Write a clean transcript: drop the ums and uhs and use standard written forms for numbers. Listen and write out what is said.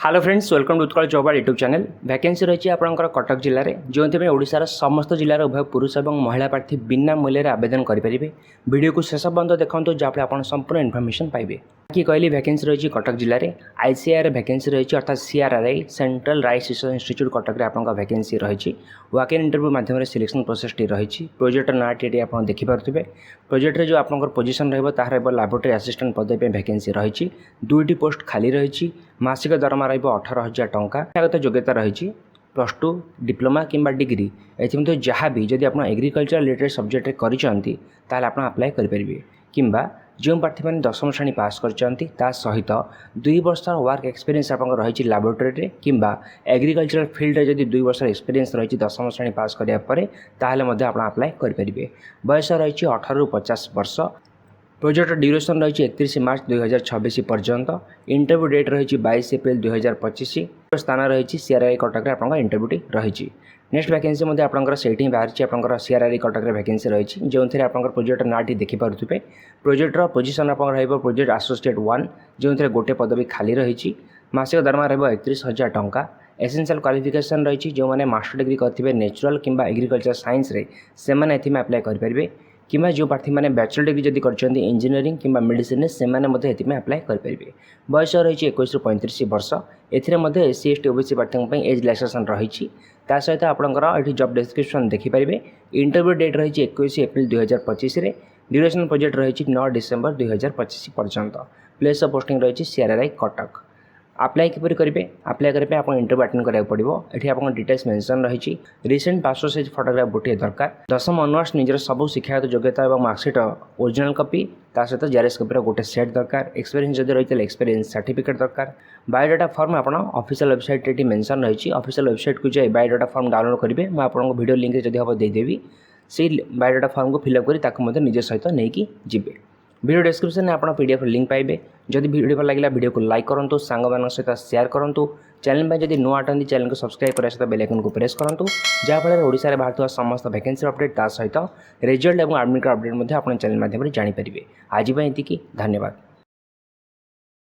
Hello friends, welcome to Utkal job YouTube channel. Vacancy रही आपंकर कटक जिले में जो ओडिशार समस्त जिलार उभय पुरुष और महिला प्रार्थी बिना मूल्य आवेदन करेंगे। वीडियो को शेष पर्यंत देखो जहाँफल आप संपूर्ण इनफर्मेशन पाइबे। कि कहली वैकेंसी रही कटक जिले में आईसीआर वैकेंसी रही अर्थात CRRI central rice research institute Cuttack आपंक वैकेंसी रही वॉक इन इंटरव्यू माध्यम सिलेक्शन प्रोसेस रही। प्रोजेक्ट नाटी आप देखिपे। प्रोजेक्ट जो आप पोजिशन रहा लैबोरेटरी असिस्टेंट पदवी पर वैकेंसी रही। दुईटी पोस्ट खाली रही। मासिक दरमा रही 18,000 टंका। शिक्षागत योग्यता रही +2 डिप्लोमा किंबा डिग्री एथि जहाँ भी जदि आप एग्रीकल्चर रिलेटेड सब्जेक्ट करते अप्लाई करेंगे किंबा जो प्रार्थी मैंने 10वीं श्रेणी पास कर सहित 2 वर्ष वर्क एक्सपीरियंस आप रही लैबोरेटरी किंबा एग्रीकल्चर फील्ड जदि 2 वर्ष एक्सपीरियंस रही 10वीं श्रेणी पास कराया आप अप्लाई करेंगे। बयस रही 18 ରୁ 50 वर्ष। प्रोजेक्ट ड्यूरेशन रही 31 मार्च 2026 पर्यंत। इंटरव्यू डेट रही 22 एप्रिल 2025। स्थान रही सीआरआई कटक आप इंटरव्यूटी रही। नेक्स्ट वैकेंसी आपंकर से बाहरी आप सीआरआई कटक वैकेंसी रही जो थे आप प्रोजेक्ट नाटी देखिपे। प्रोजेक्टर पोजिशन आप प्रोजेक्ट एसोसिएट 1 जो थे गोटे पदवी खाली रही। मासिक दरमा रही 31,000 टंका। एसेंशियल क्वालिफिकेशन रही जो मैंने मास्टर डिग्री करेंगे नेचुरल किंबा एग्रीकल्चर साइंस से अप्लाई करेंगे किंबा जो प्रार्थी मैंने बैचलर डिग्री जदि कर इंजीनियरिंग किंबा मेडिसिन से अप्लाई करेंगे। बयस रही 21 ରୁ 35 वर्ष। एससी एसटी ओबीसी प्रार्थी एज रिलैक्सेशन रही। सहित आपंकर जॉब डिस्क्रिप्शन देखिपारे। इंटरव्यू डेट रही 21 एप्रिल 2025। ड्यूरेशन प्रोजेक्ट रही 9 डिसेम्बर 2025 पर्यंत। प्लेस ऑफ पोस्टिंग रही सीआरआई कटक। अप्लाई किपर करेंगे? अप्लाई करने आप इंटरव्यू अटेंड करा पड़ो। ये आप डिटेल्स मेंशन रही। रिसेंट पासपोर्ट साइज फोटोग्राफ गोटे दरकार। 10वीं ऑनवर्स निजर सब शिक्षागत योग्यता और मार्कशीट ओरिजिनल कॉपी सहित जेरक्स कॉपी गोटे सेट दरकार। एक्सपीरियंस जब रही एक्सपीरियंस सर्टिफिकेट दरकार। बायोडाटा फॉर्म आप ऑफिशियल वेबसाइट ये मेंशन रही। ऑफिशियल वेबसाइट को जाए बायोडाटा फॉर्म डाउनलोड करेंगे। मैं आपको वीडियो लिंक जब हम देदेवी से बायोडाटा फॉर्म को फिलअप कर निज सहित नहीं जीवे। वीडियो डिस्क्रिप्शन में आप पीडीएफ लिंक पाइबे। जदि वीडियो भल लगे वीडियो को लाइक करूँ, सांग सहित शेयर करूँ। चैनल में जब नुआ आते चैनल को सब्सक्राइब करने सहित बेल आइकन को प्रेस करूँ जहाँफल ओडिशा रे बाहर समस्त वैकेंसी अपडेट सहित रिजल्ट और एडमिट कार्ड अपडेट आप चैनल माध्यम जानीपारे। आज ये धन्यवाद।